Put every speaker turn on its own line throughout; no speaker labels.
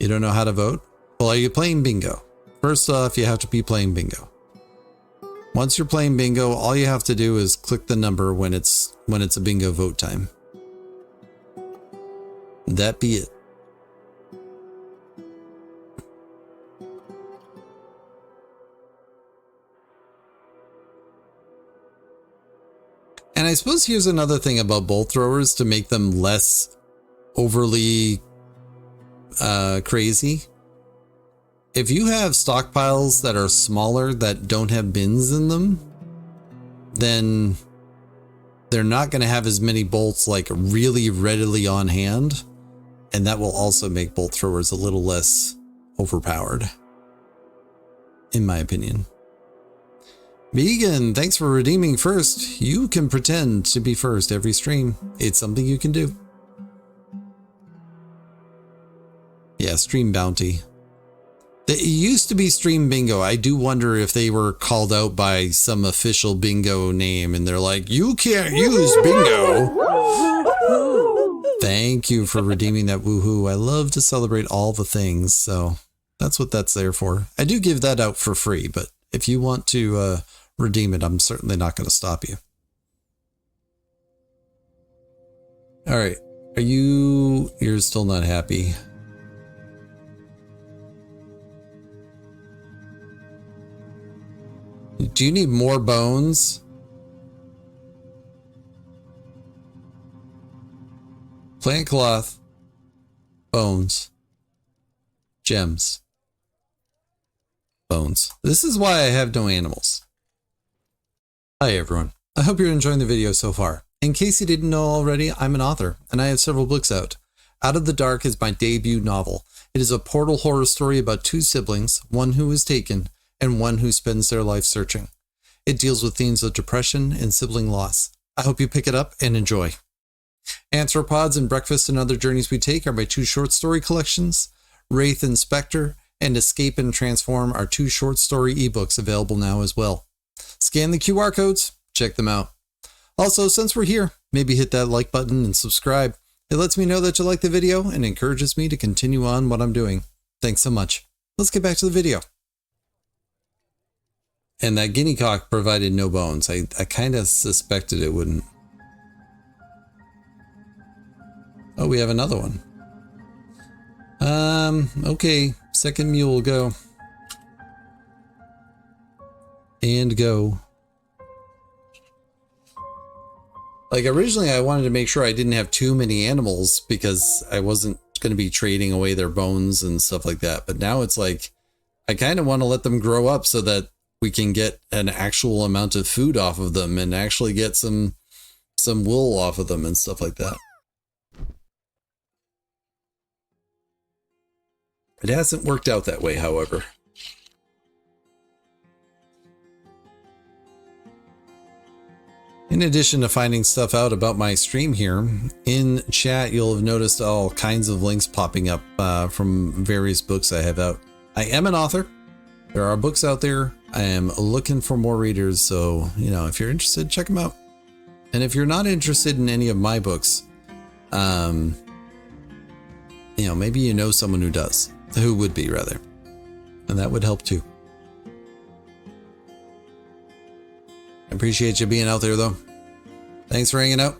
You don't know how to vote? Well, are you playing bingo? First off, you have to be playing bingo. Once you're playing bingo, all you have to do is click the number when it's a bingo vote time. That be it. And I suppose here's another thing about bolt throwers to make them less overly crazy. If you have stockpiles that are smaller that don't have bins in them, then they're not going to have as many bolts like really readily on hand. And that will also make bolt throwers a little less overpowered, in my opinion. Vegan, thanks for redeeming first. You can pretend to be first every stream. It's something you can do. Yeah, stream bounty. It used to be stream bingo. I do wonder if they were called out by some official bingo name and they're like, you can't use bingo. Thank you for redeeming that woohoo. I love to celebrate all the things, so that's what that's there for. I do give that out for free, but if you want to redeem it, I'm certainly not going to stop you. All right. You're still not happy. Do you need more bones? Plant cloth, bones, gems, bones. This is why I have no animals. Hi everyone. I hope you're enjoying the video so far. In case you didn't know already, I'm an author and I have several books out. Out of the Dark is my debut novel. It is a portal horror story about two siblings, one who is taken and one who spends their life searching. It deals with themes of depression and sibling loss. I hope you pick it up and enjoy. Anthropods and Breakfast and Other Journeys We Take are my two short story collections. Wraith and Spectre and Escape and Transform are two short story ebooks available now as well. Scan the QR codes, check them out. Also, since we're here, maybe hit that like button and subscribe. It lets me know that you like the video and encourages me to continue on what I'm doing. Thanks so much. Let's get back to the video. And that guinea cock provided no bones. I kind of suspected it wouldn't. Oh, we have another one. Okay. Second mule, go. And go. Like originally I wanted to make sure I didn't have too many animals because I wasn't going to be trading away their bones and stuff like that. But now it's like, I kind of want to let them grow up so that we can get an actual amount of food off of them and actually get some wool off of them and stuff like that. It hasn't worked out that way, however. In addition to finding stuff out about my stream here, in chat you'll have noticed all kinds of links popping up from various books I have out. I am an author. There are books out there. I am looking for more readers, so, you know, if you're interested, check them out. And if you're not interested in any of my books, you know, maybe you know someone who does. Who would be, rather. And that would help too. I appreciate you being out there, though. Thanks for hanging out.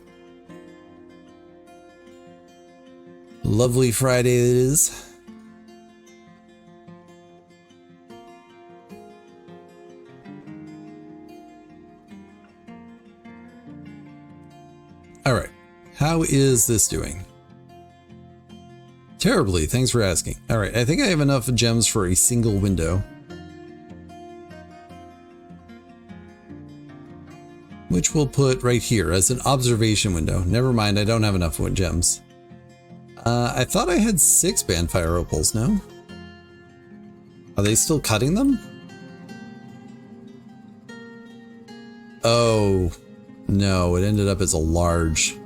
Lovely Friday it is. All right. How is this doing? Terribly. Thanks for asking. All right. I think I have enough gems for a single window. Which we'll put right here as an observation window. Never mind. I don't have enough wood gems. I thought I had 6 Bandfire Opals, no? Are they still cutting them? Oh, no. It ended up as a large.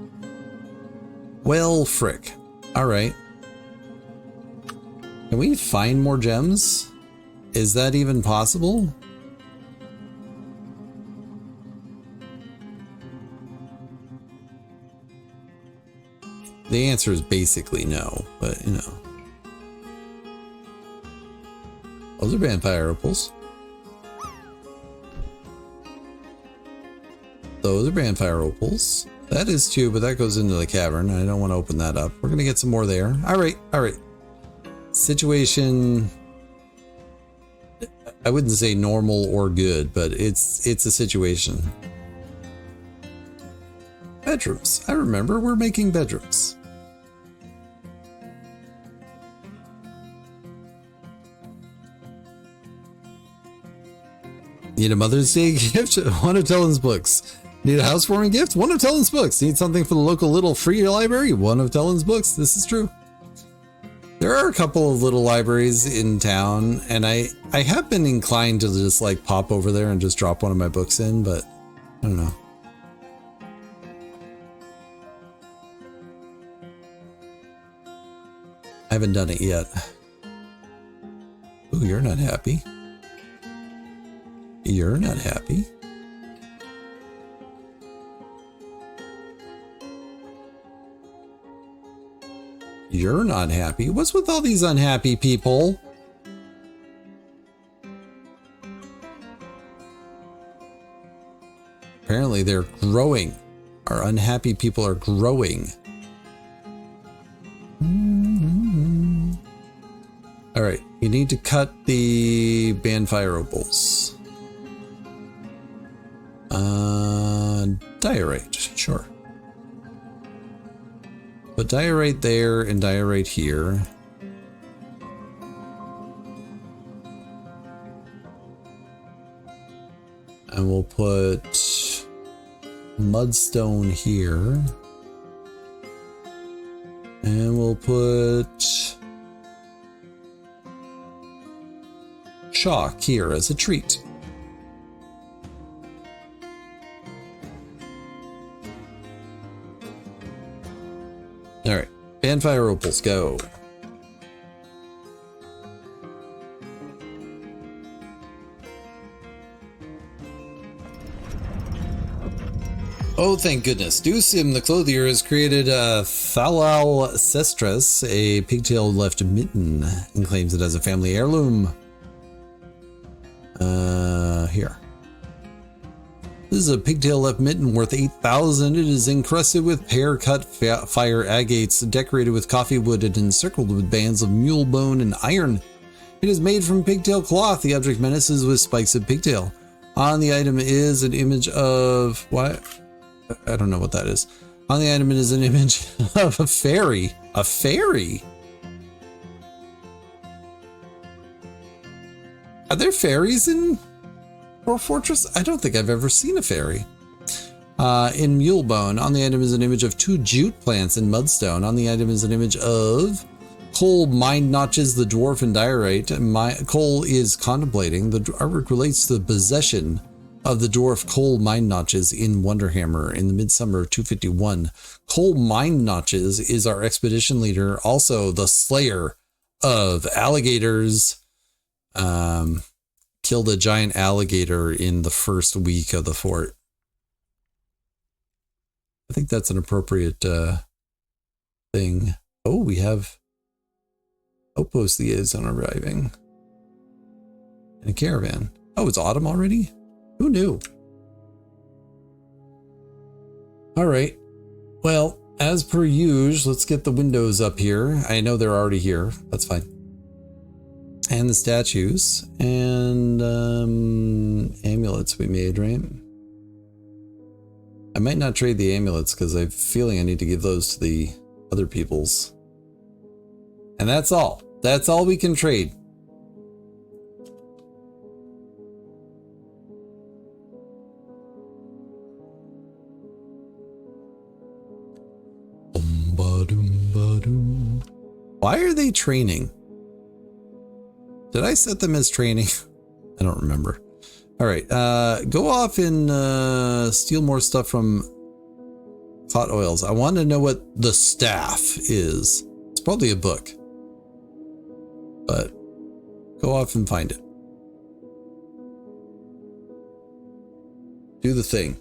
Well, frick. All right. Can we find more gems? Is that even possible? The answer is basically no, but you know. Those are vampire opals. Those are vampire opals. That is too, but that goes into the cavern. I don't want to open that up. We're going to get some more there. All right. All right. Situation. I wouldn't say normal or good, but it's a situation. Bedrooms. I remember we're making bedrooms. Need a Mother's Day gift? One of Tellen's books. Need a housewarming gift? One of Tellen's books. Need something for the local little free library? One of Tellen's books. This is true. There are a couple of little libraries in town, and I have been inclined to just like pop over there and just drop one of my books in, but I don't know. I haven't done it yet. Ooh, you're not happy. You're not happy. You're not happy. What's with all these unhappy people? Apparently they're growing. Our unhappy people are growing. All right, you need to cut the Banfire opals. Diorite, sure. Put diorite there and diorite here. And we'll put mudstone here. And we'll put chalk here as a treat. All right, Banfire opals, go. Oh, thank goodness. Deucim, the clothier, has created a Thalal Cestris, a pigtail left mitten, and claims it as a family heirloom. Here. This is a pigtail left mitten worth 8,000. It is encrusted with pear-cut fire agates, decorated with coffee wood, and encircled with bands of mule bone and iron. It is made from pigtail cloth. The object menaces with spikes of pigtail. On the item is an image of... what? I don't know what that is. On the item is an image of a fairy. A fairy? Are there fairies in Dwarf Fortress? I don't think I've ever seen a fairy. In Mulebone, on the item is an image of 2 jute plants in mudstone. On the item is an image of Cole mind notches the dwarf in diorite. Cole is contemplating. The artwork relates to the possession of the dwarf Cole mind notches in Wonderhammer in the midsummer of 251. Cole mind notches is our expedition leader, also the slayer of alligators. Killed a giant alligator in the first week of the fort. I think that's an appropriate thing. Oh, we have outpost liaison arriving. In a caravan. Oh, it's autumn already? Who knew? All right. Well, as per usual, let's get the windows up here. I know they're already here. That's fine. And the statues and amulets we made, right? I might not trade the amulets because I have a feeling I need to give those to the other peoples. And that's all. That's all we can trade. Why are they training? Did I set them as training? I don't remember. All right, go off and steal more stuff from Hot Oils. I want to know what the staff is. It's probably a book, but go off and find it. Do the thing.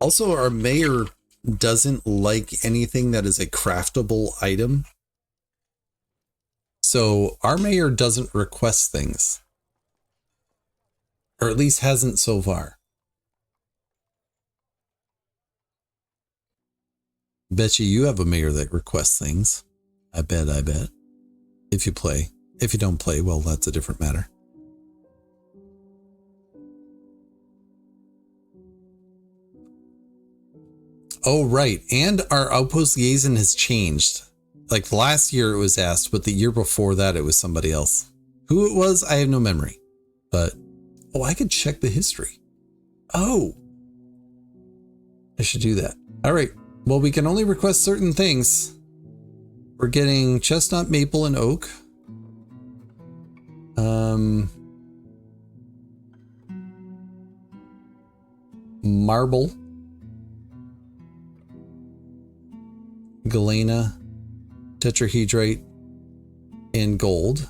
Also, our mayor doesn't like anything that is a craftable item. So our mayor doesn't request things. Or at least hasn't so far. Bet you have a mayor that requests things. I bet. If you play. If you don't play, well, that's a different matter. Oh, right. And our outpost liaison has changed. Like last year it was asked, but the year before that it was somebody else. Who it was, I have no memory. But, oh, I could check the history. Oh. I should do that. All right. Well, we can only request certain things. We're getting chestnut, maple, and oak. Marble. Galena. Tetrahedrite. And gold.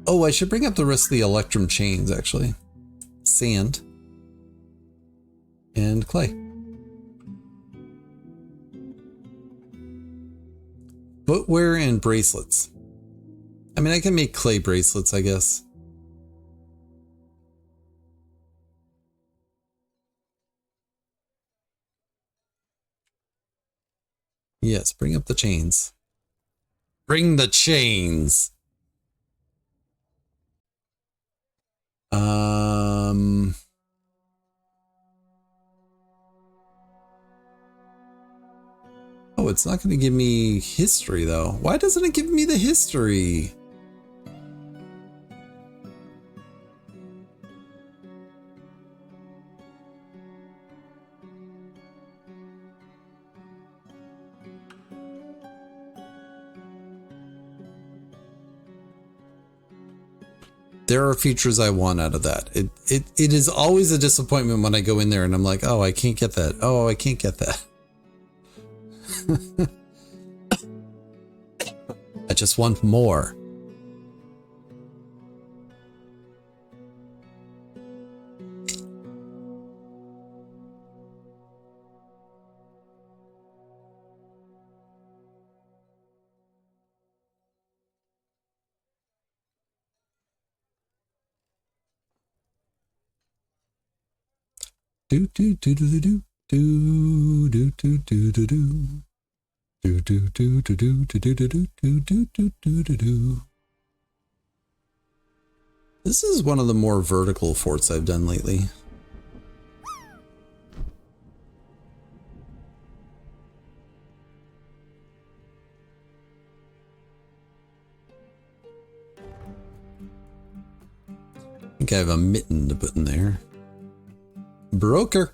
Oh, I should bring up the rest of the electrum chains, actually. Sand. And clay. Footwear and bracelets. I mean, I can make clay bracelets, I guess. Yes, bring up the chains. Bring the chains. Oh, it's not going to give me history, though. Why doesn't it give me the history? There are features I want out of that. It is always a disappointment when I go in there and I'm like, oh, I can't get that. Oh, I can't get that. I just want more. Do do do do do do do do do do do. Do do do do do do do do do do do do do do. This is one of the more vertical forts I've done lately. I think I have a mitten to put in there. Broker.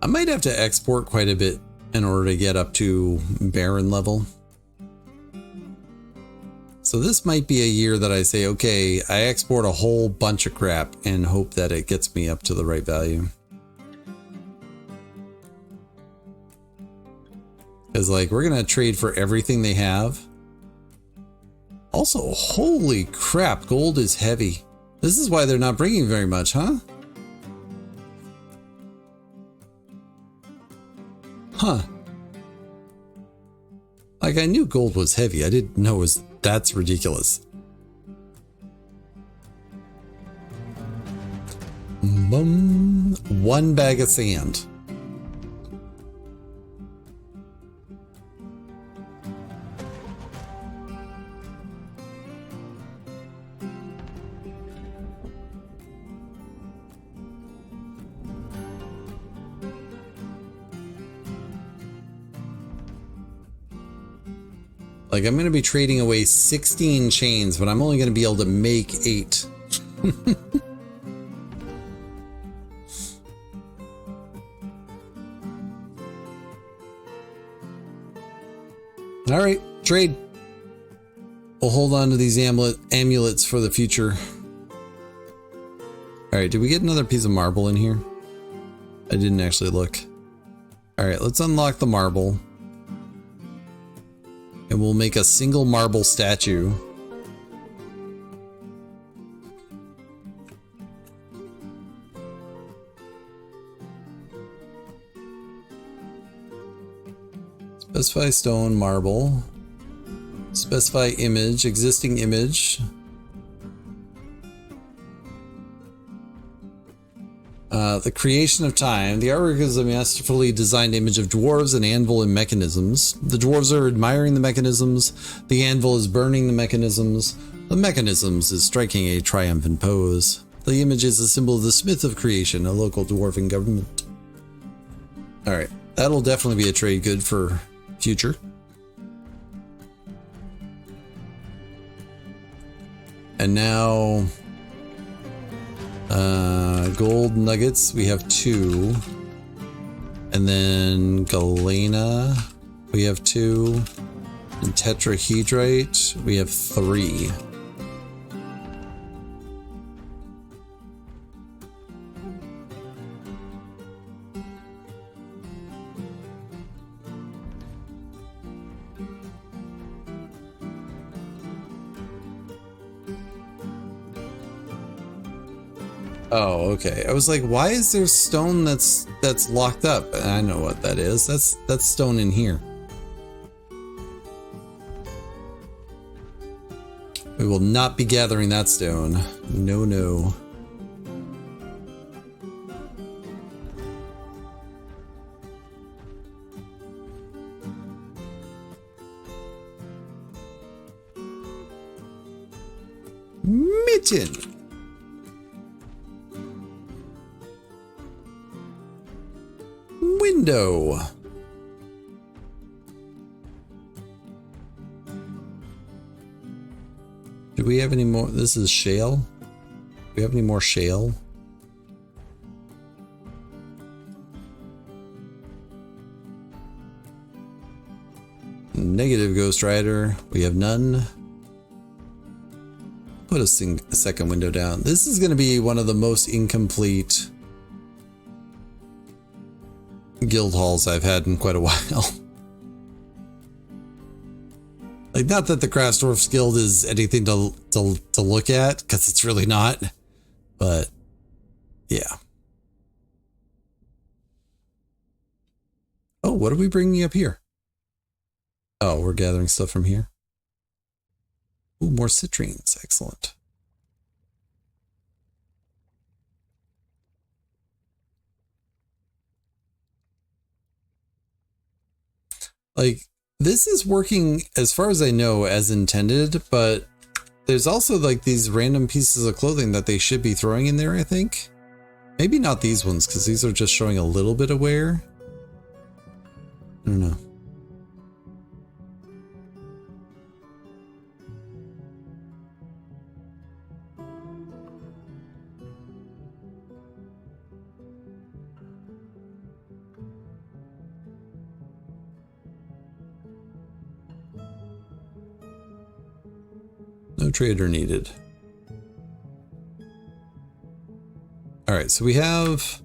I might have to export quite a bit in order to get up to Baron level. So this might be a year that I say, okay, I export a whole bunch of crap and hope that it gets me up to the right value. Because like, we're going to trade for everything they have. Also, holy crap, gold is heavy. This is why they're not bringing very much, huh? Huh. Like, I knew gold was heavy. I didn't know it was... That's ridiculous. One bag of sand. Like, I'm going to be trading away 16 chains, but I'm only going to be able to make 8. All right, trade. We'll hold on to these amulets for the future. All right, did we get another piece of marble in here? I didn't actually look. All right, let's unlock the marble. And we'll make a single marble statue. Specify stone, marble. Specify image, existing image. The creation of time. The artwork is a masterfully designed image of dwarves, an anvil, and mechanisms. The dwarves are admiring the mechanisms. The anvil is burning the mechanisms. The mechanisms is striking a triumphant pose. The image is a symbol of the smith of creation, a local dwarven government. Alright, that'll definitely be a trade good for future. And now, gold nuggets, we have 2. And then galena, we have 2. And tetrahedrite, we have 3. Oh, okay. I was like, why is there stone that's locked up? And I know what that is. That's stone in here. We will not be gathering that stone. No, no. Mitten. Window. Do we have any more? This is shale. Do we have any more shale? Negative Ghost Rider. We have none. Put a second window down. This is going to be one of the most incomplete guild halls I've had in quite a while. Like, not that the Craftsdwarfs Guild is anything to look at, because it's really not. But yeah. Oh, what are we bringing up here? Oh, we're gathering stuff from here. Ooh, more citrines. Excellent. Like, this is working, as far as I know, as intended, but there's also like these random pieces of clothing that they should be throwing in there, I think. Maybe not these ones, because these are just showing a little bit of wear. I don't know. No trader needed. All right, so we have...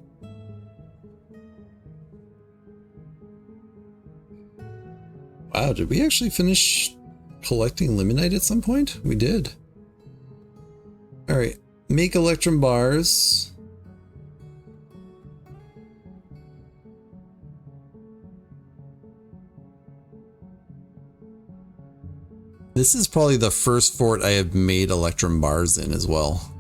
Wow, did we actually finish collecting limonite at some point? We did. All right, make electrum bars. This is probably the first fort I have made electrum bars in as well.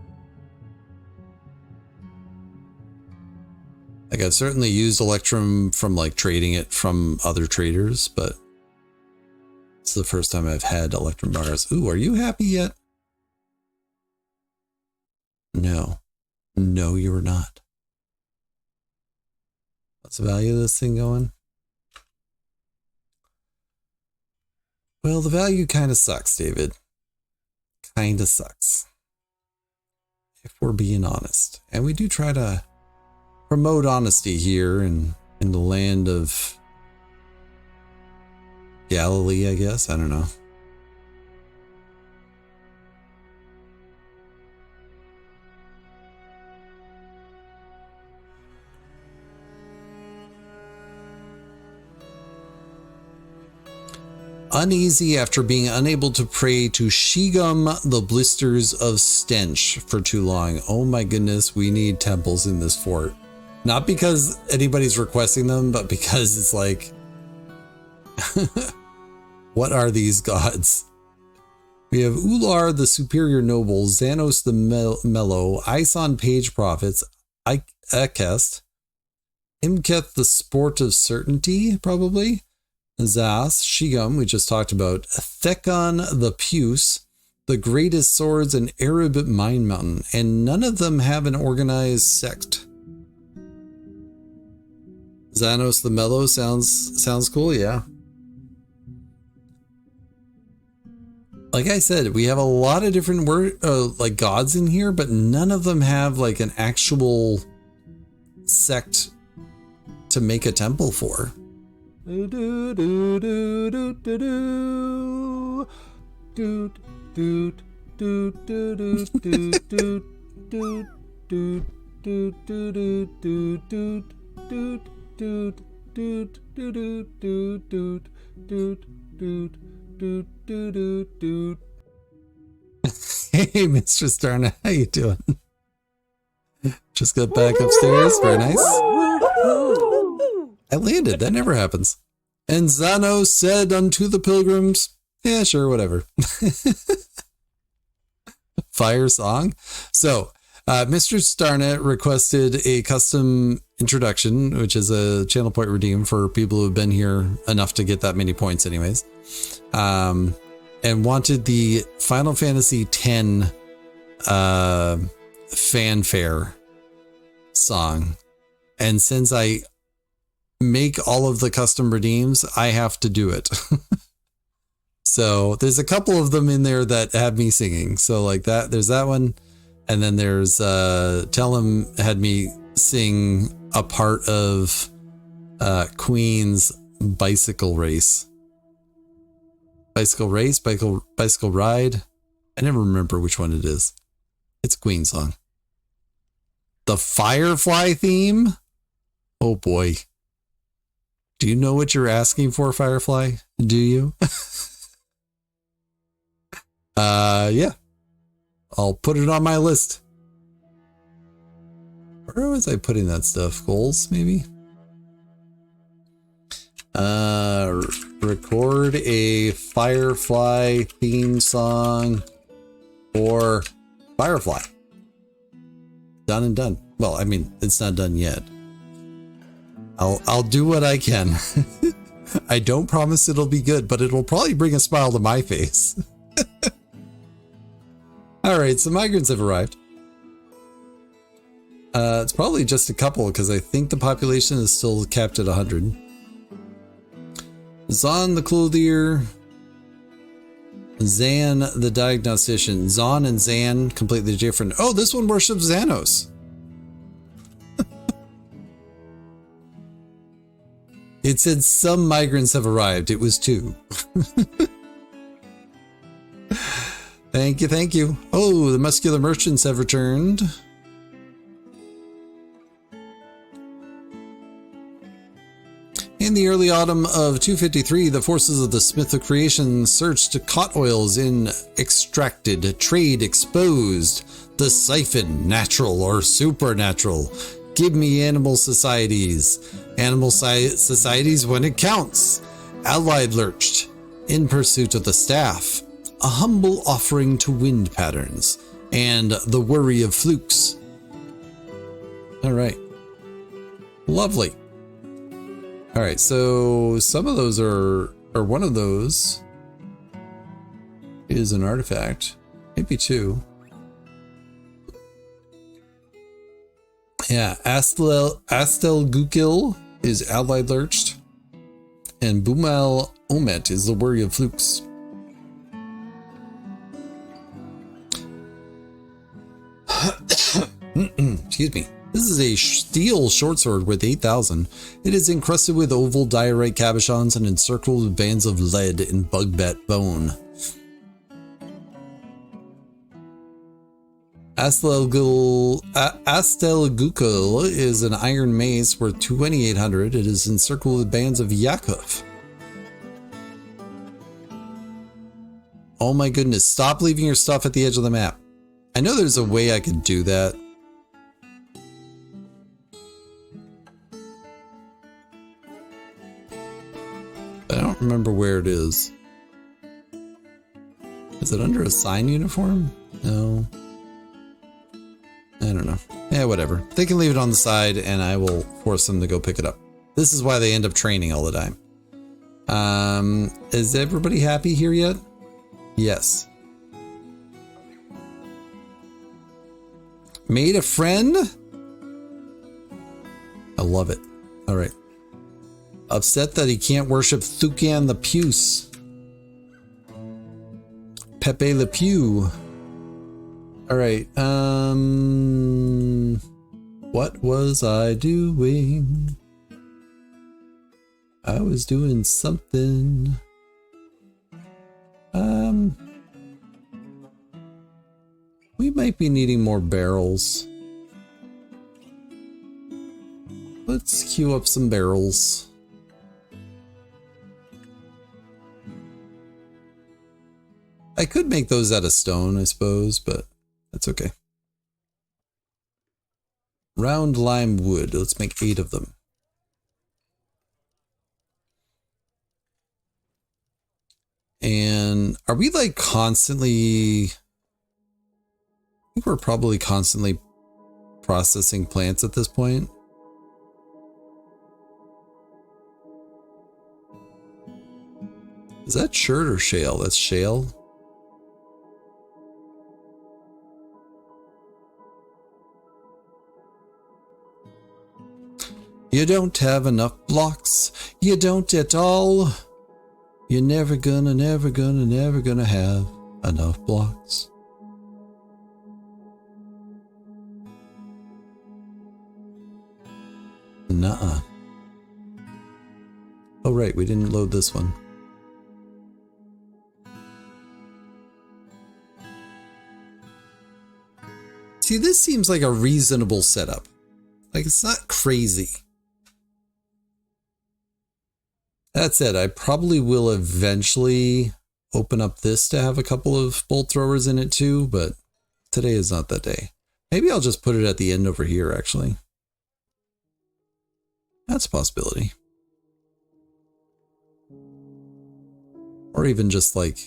Like, I've certainly used electrum from like trading it from other traders, but it's the first time I've had electrum bars. Ooh, are you happy yet? No. No, you are not. What's the value of this thing going? Well, the value kind of sucks, David. Kind of sucks. If we're being honest. And we do try to promote honesty here in the land of Galilee, I guess. I don't know. Uneasy after being unable to pray to Shigum, the blisters of stench, for too long. Oh my goodness, we need temples in this fort. Not because anybody's requesting them, but because it's like, What are these gods? We have Ular, the superior noble, Xanos the mellow, Ison page prophets, Ekest, Imketh the sport of certainty, probably, Zas, Shigum, we just talked about, Thekon the puce, the greatest swords, and Arab Mine Mountain, and none of them have an organized sect. Xanos the mellow sounds cool, yeah. Like I said, we have a lot of different like gods in here, but none of them have like an actual sect to make a temple for. Hey, Mistress Darna, how you doing? Just got back upstairs. Very nice. I landed. That never happens. And Xanos said unto the pilgrims, yeah, sure, whatever. Fire song. So, Mistress Darna requested a custom introduction, which is a channel point redeem for people who have been here enough to get that many points anyways. And wanted the Final Fantasy X fanfare song. And since I make all of the custom redeems, I have to do it. So there's a couple of them in there that have me singing. So like that, there's that one. And then there's Tell Him had me sing a part of Queen's bicycle race. Bicycle race, bicycle ride. I never remember which one it is. It's a Queen song. The Firefly theme? Oh boy. Do you know what you're asking for, Firefly? Do you? Yeah. I'll put it on my list. Where was I putting that stuff? Goals, maybe? Record a Firefly theme song for Firefly. Done and done. Well, I mean, it's not done yet. I'll do what I can. I don't promise it'll be good, but it'll probably bring a smile to my face. All right, so migrants have arrived. It's probably just a couple because I think the population is still capped at 100. Zon the clothier, Zan the diagnostician. Zon and Zan completely different. Oh, this one worships Xanos. It said some migrants have arrived. It was 2. Thank you, thank you. Oh, the muscular merchants have returned. In the early autumn of 253, the forces of the Smith of Creation searched cot oils in extracted, trade exposed, the siphon, natural or supernatural. Give me animal societies. Animal societies when it counts. Allied lurched, in pursuit of the staff. A humble offering to wind patterns, and the worry of flukes. All right. Lovely. All right, so some of those are, or one of those is an artifact, maybe 2. Yeah, Astel Gukil is allied lurched, and Bumal Omet is the worry of flukes. Excuse me. This is a steel short sword with 8,000. It is encrusted with oval diorite cabochons and encircled with bands of lead and bugbat bone. Astelgukul is an iron mace worth 2,800. It is encircled with bands of Yakov. Oh my goodness, stop leaving your stuff at the edge of the map. I know there's a way I could do that. I don't don't remember where it is. Is it under a sign uniform? No. I don't know. Yeah, whatever. They can leave it on the side and I will force them to go pick it up. This is why they end up training all the time. Is everybody happy here yet? Yes. Made a friend? I love it. All right. Upset that he can't worship Thucan the Puce. Pepe Le Pew. All right. What was I doing? I was doing something. We might be needing more barrels. Let's queue up some barrels. I could make those out of stone, I suppose, but that's okay. Round lime wood. Let's make 8 of them. And are we like constantly... I think we're probably constantly processing plants at this point. Is that chert or shale? That's shale. You don't have enough blocks. You don't at all. You're never gonna have enough blocks. Nuh-uh. Oh, right. We didn't load this one. See, this seems like a reasonable setup. Like, it's not crazy. That said, I probably will eventually open up this to have a couple of bolt throwers in it too, but today is not that day. Maybe I'll just put it at the end over here, actually. That's a possibility. Or even just like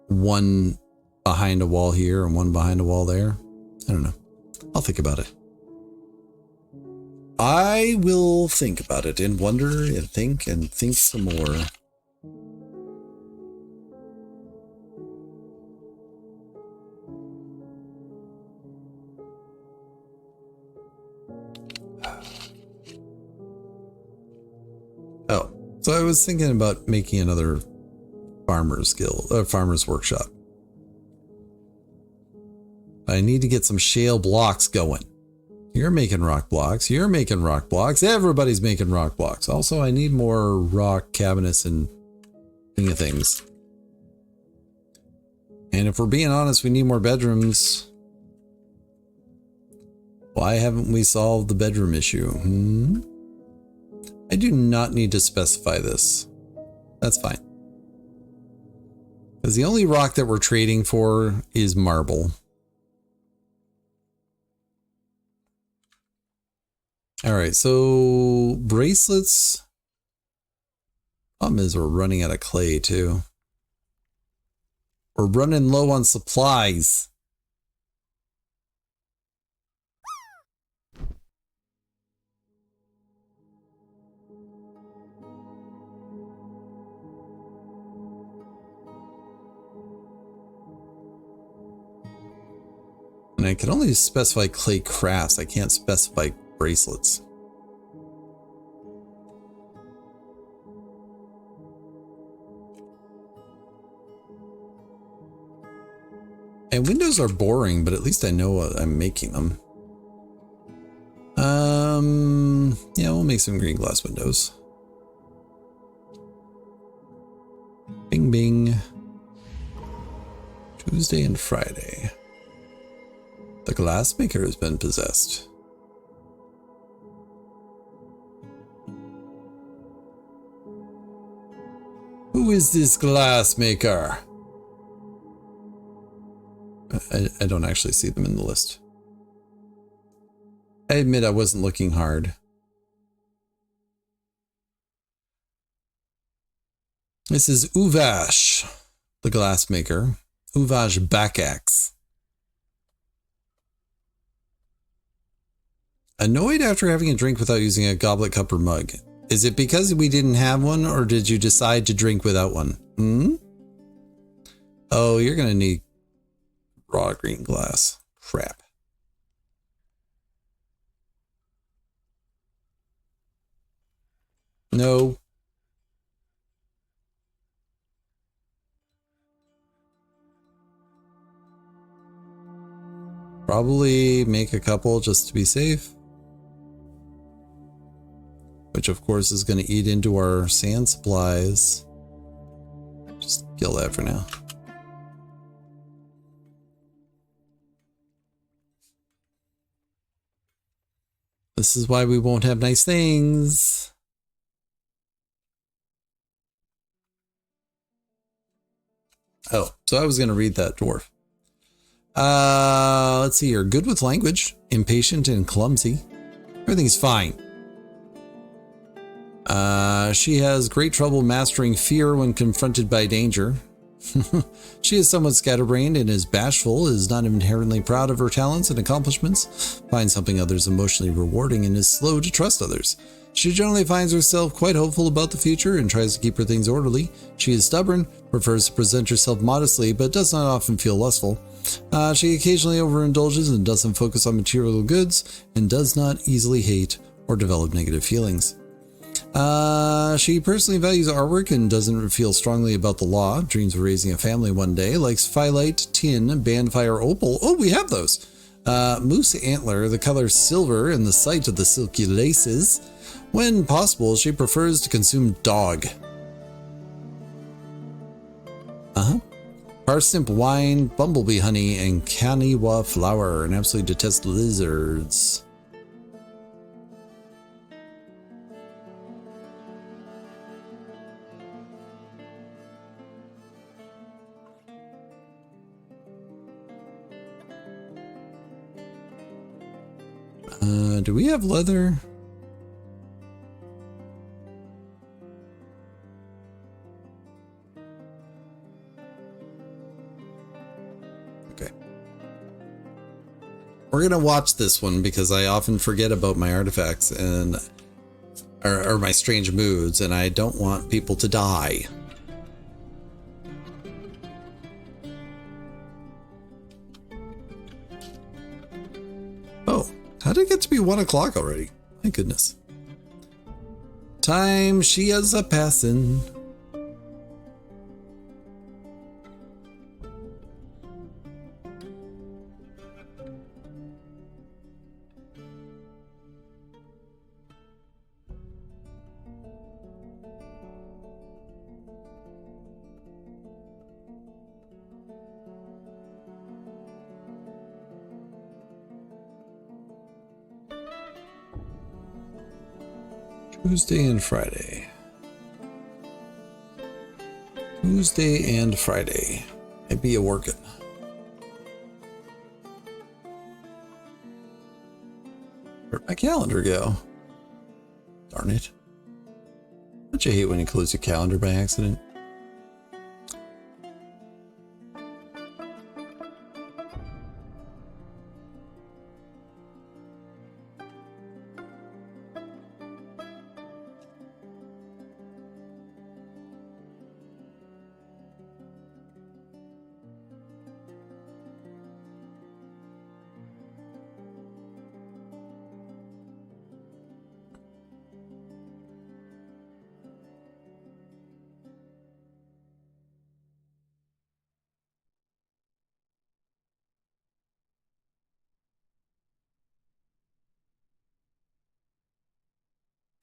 one behind a wall here and one behind a wall there. I don't know. I'll think about it. I will think about it and wonder and think some more. Oh, so I was thinking about making another farmer's workshop. I need to get some shale blocks going. You're making rock blocks. You're making rock blocks. Everybody's making rock blocks. Also, I need more rock cabinets and things. And if we're being honest, we need more bedrooms. Why haven't we solved the bedroom issue? I do not need to specify this. That's fine. Because the only rock that we're trading for is marble. All right, so bracelets. Problem is we're running out of clay too. We're running low on supplies. And I can only specify clay crafts. I can't specify bracelets. And windows are boring, but at least I know what I'm making them. Yeah, we'll make some green glass windows. Bing, bing. Tuesday and Friday. The glassmaker has been possessed. Who is this glassmaker? I don't actually see them in the list. I admit I wasn't looking hard. This is Uvash, the glassmaker. Uvash Backaxe. Annoyed after having a drink without using a goblet, cup, or mug. Is it because we didn't have one, or did you decide to drink without one? Hmm? Oh, you're gonna need raw green glass. Crap. No. Probably make a couple just to be safe. Which of course is going to eat into our sand supplies. Just kill that for now. This is why we won't have nice things. Oh, so I was going to read that dwarf. Let's see here. Good with language, impatient and clumsy. Everything's fine. She has great trouble mastering fear when confronted by danger. She is somewhat scatterbrained and is bashful, is not inherently proud of her talents and accomplishments, finds helping others emotionally rewarding, and is slow to trust others. She generally finds herself quite hopeful about the future and tries to keep her things orderly. She is stubborn, prefers to present herself modestly, but does not often feel lustful. She occasionally overindulges and doesn't focus on material goods, and does not easily hate or develop negative feelings. She personally values artwork and doesn't feel strongly about the law, dreams of raising a family one day, likes phyllite, tin, bandfire, opal. Oh, we have those. Moose antler, the color silver, and the sight of the silky laces. When possible, she prefers to consume dog. Parsnip wine, bumblebee honey, and kaniwa flower, and absolutely detests lizards. Do we have leather? Okay. We're gonna watch this one because I often forget about my artifacts and or my strange moods, and I don't want people to die. Oh. How did it get to be 1 o'clock already? My goodness. Time she is a passin'. Tuesday and Friday. Tuesday and Friday. I'd be a working. Where'd my calendar go? Darn it. Don't you hate when you close your calendar by accident?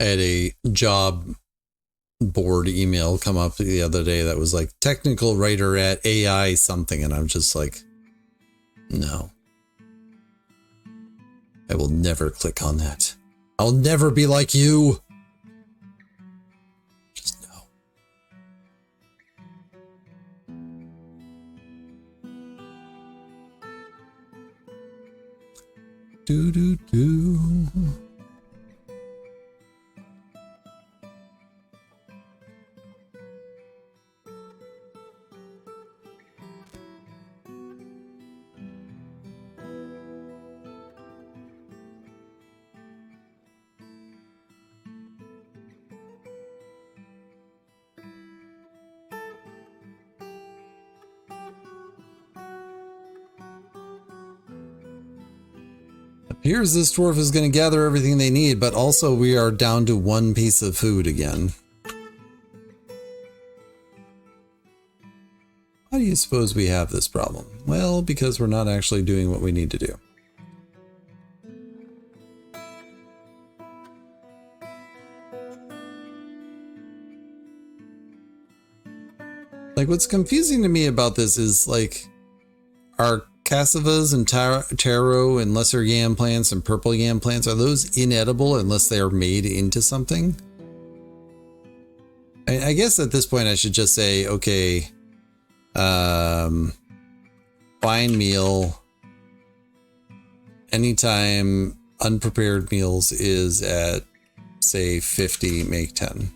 I had a job board email come up the other day that was like technical writer at AI something, and I'm just like, no. I will never click on that. I'll never be like you. Just no. Do do do. Appears this dwarf is going to gather everything they need, but also we are down to one piece of food again. Why do you suppose we have this problem? Well, because we're not actually doing what we need to do. Like, what's confusing to me about this is, like, our cassavas and taro and lesser yam plants and purple yam plants, are those inedible unless they are made into something? I guess at this point I should just say, okay, fine meal, anytime unprepared meals is at, say, 50, make 10.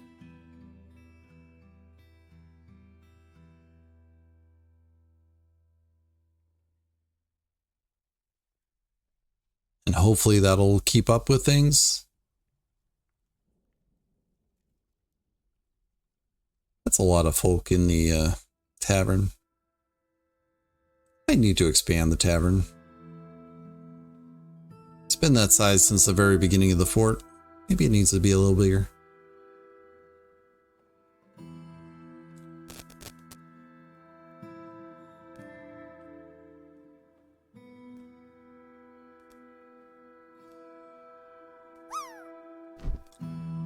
And hopefully that'll keep up with things. That's a lot of folk in the tavern. I need to expand the tavern. It's been that size since the very beginning of the fort. Maybe it needs to be a little bigger.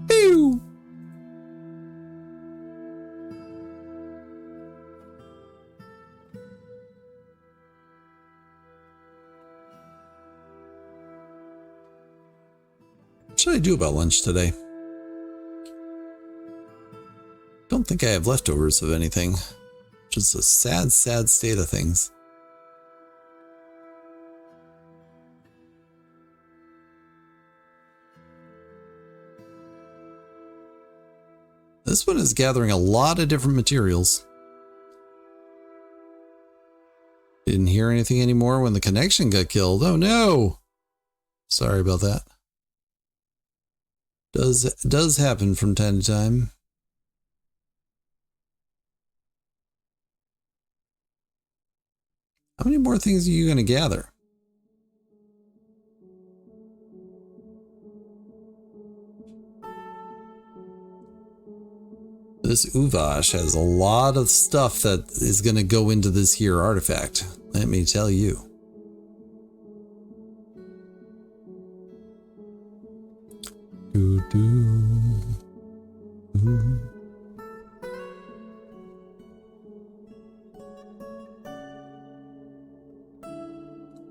Ew. What should I do about lunch today? Don't think I have leftovers of anything. Just a sad, sad state of things. This one is gathering a lot of different materials. Didn't hear anything anymore when the connection got killed. Oh no! Sorry about that. Does happen from time to time. How many more things are you going to gather? This Uvash has a lot of stuff that is going to go into this here artifact. Let me tell you.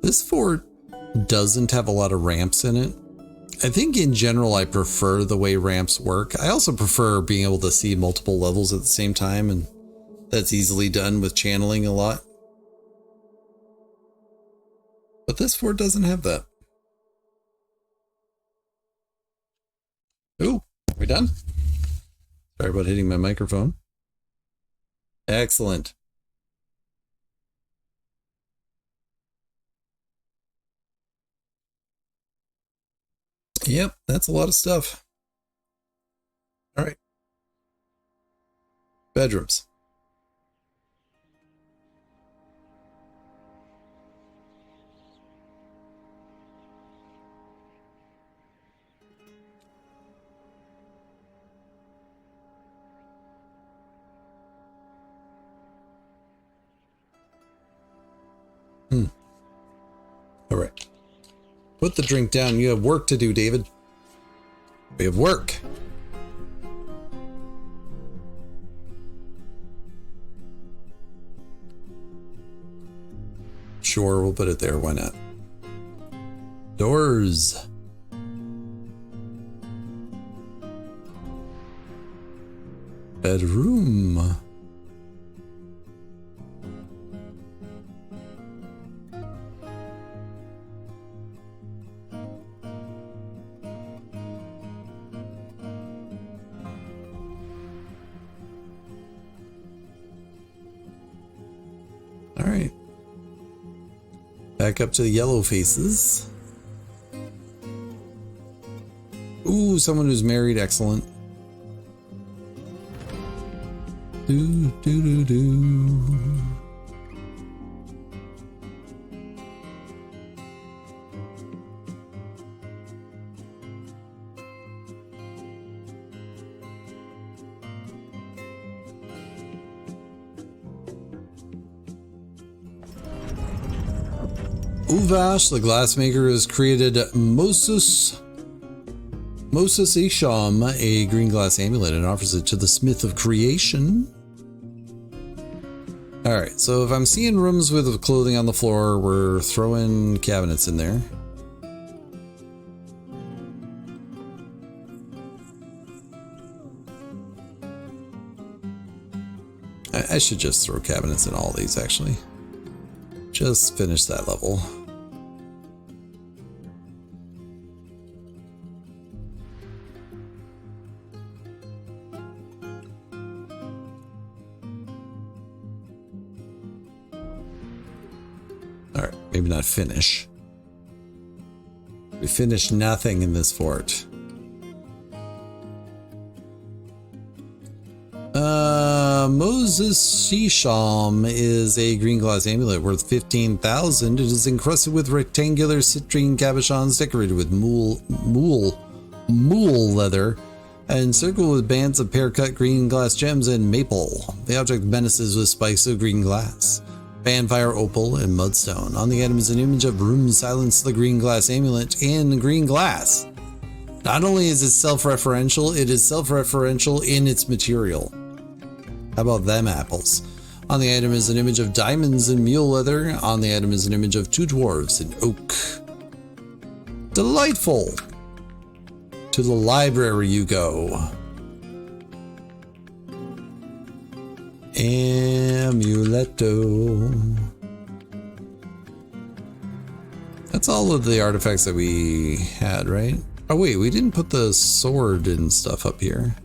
This fort doesn't have a lot of ramps in it. I think in general I prefer the way ramps work. I also prefer being able to see multiple levels at the same time, and that's easily done with channeling a lot. But this fort doesn't have that. Ooh, are we done? Sorry about hitting my microphone. Excellent. Yep, that's a lot of stuff. All right. Bedrooms. All right. Put the drink down. You have work to do, David. We have work. Sure, we'll put it there. Why not? Doors. Bedroom. All right. Back up to the yellow faces. Ooh, someone who's married. Excellent. Do, do, do, do. Uvash, the glassmaker, has created Moses Isham, a green glass amulet, and offers it to the Smith of Creation. Alright, so if I'm seeing rooms with clothing on the floor, we're throwing cabinets in there. I should just throw cabinets in all these, actually. Just finish that level. Alright, maybe not finish. We finished nothing in this fort. Moses Shisham is a green glass amulet worth 15,000. It is encrusted with rectangular citrine cabochons decorated with mool leather and encircled with bands of pear-cut green glass gems and maple. The object menaces with spikes of green glass, fanfire opal, and mudstone. On the item is an image of Room Silence the green glass amulet in green glass. Not only is it self-referential, it is self-referential in its material. How about them apples? On the item is an image of diamonds in mule leather. On the item is an image of two dwarves in oak. Delightful! To the library you go. Amuletto. That's all of the artifacts that we had, right? Oh wait, we didn't put the sword and stuff up here.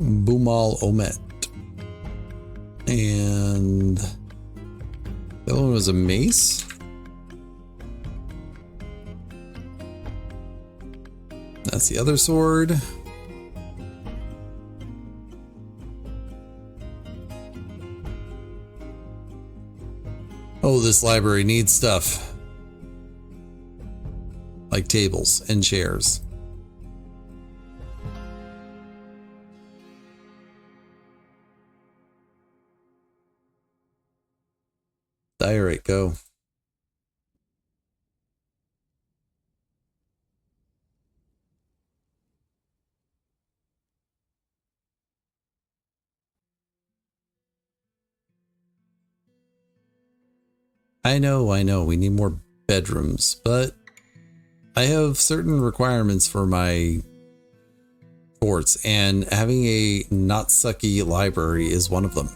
Boomal Omet. And the other one was a mace. That's the other sword. Oh, this library needs stuff. Like tables and chairs. Alright, go. I know, we need more bedrooms, but I have certain requirements for my forts, and having a not sucky library is one of them.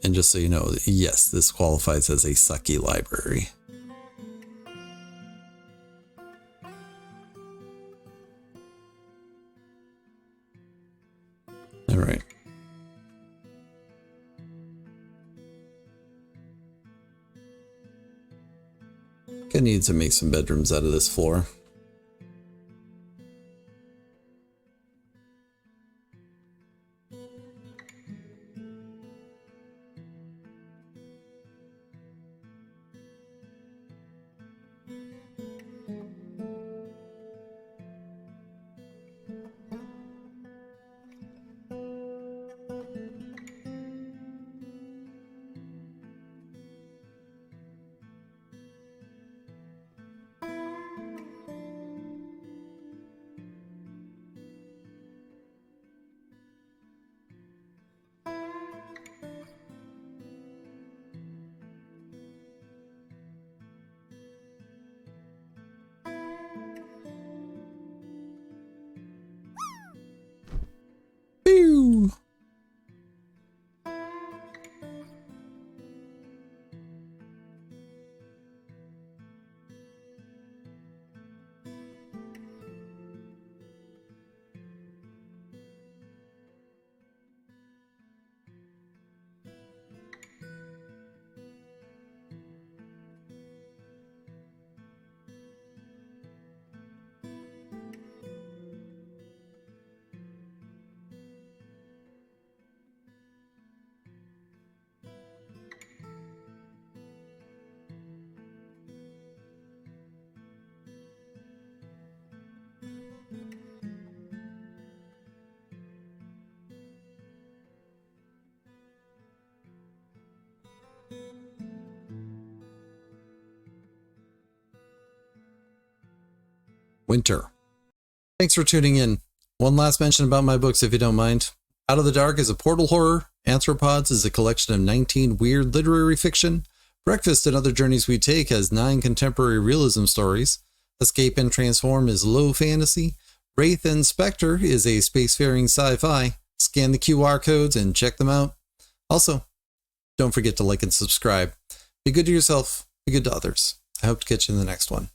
And just so you know, yes, this qualifies as a sucky library. All right. Gonna need to make some bedrooms out of this floor. winter. Thanks for tuning in. One last mention about my books, if you don't mind. Out of the Dark is a portal horror. Anthropods is a collection of 19 weird literary fiction. Breakfast and Other Journeys We Take has 9 contemporary realism stories. Escape and Transform is low fantasy. Wraith and Spectre is a spacefaring sci-fi. Scan the QR codes and check them out. Also, don't forget to like and subscribe. Be good to yourself, be good to others. I hope to catch you in the next one.